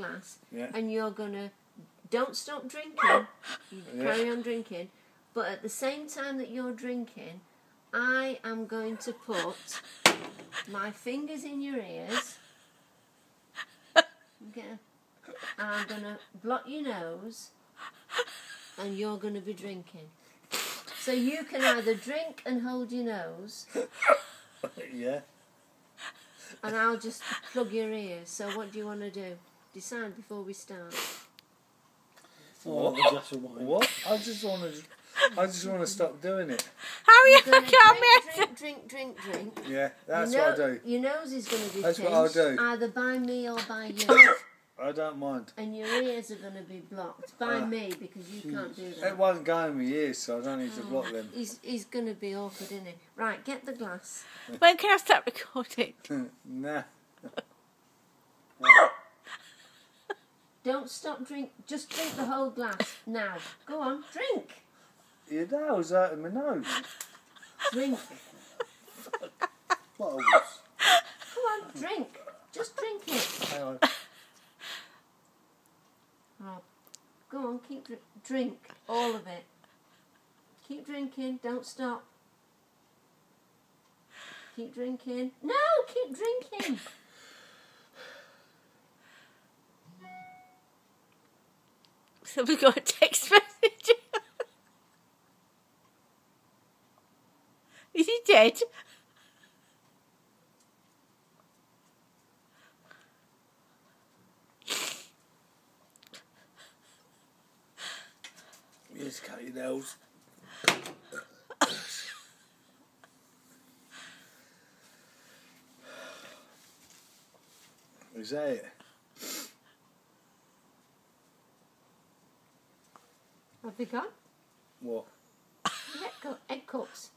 glass, Yeah. and you're going to... Don't stop drinking. You carry on drinking. But at the same time that you're drinking, I am going to put my fingers in your ears. Okay. I'm going to block your nose, and you're going to be drinking. So you can either drink and hold your nose, Yeah. and I'll just plug your ears. So what do you want to do? Decide before we start. What? I just want to stop doing it. Hurry up, You're I gonna can't drink. Yeah, that's what I do. Your nose is going to be That's pinched, what I'll do. either by me or by you. I don't mind. And your ears are going to be blocked by me, because you can't do that. It won't go in my ears, so I don't need to block them. He's going to be awkward, isn't he? Right, get the glass. When can I start recording? Nah. Don't stop drink. Just drink the whole glass now. Go on, drink. Your nose hurting my nose. Drink. Bottles. Come on, drink. Just drink it. Hang on. Oh, go on, drink all of it. Keep drinking. Don't stop. Keep drinking. No, keep drinking. So we got a text message. Is he dead? You just cut your nails. Is that it? Have they gone? What? Egg cups.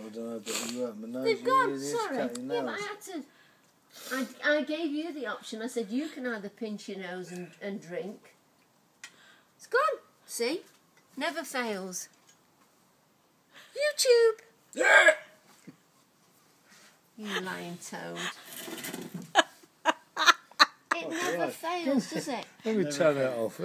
I don't know, but you hurt my nose. They've gone, You just sorry. cut your Yeah, but nails. I had to... I gave you the option. I said, you can either pinch your nose and drink. It's gone. See? Never fails. YouTube! Yeah! You lying toad. It never fails, does it? Let me turn that off.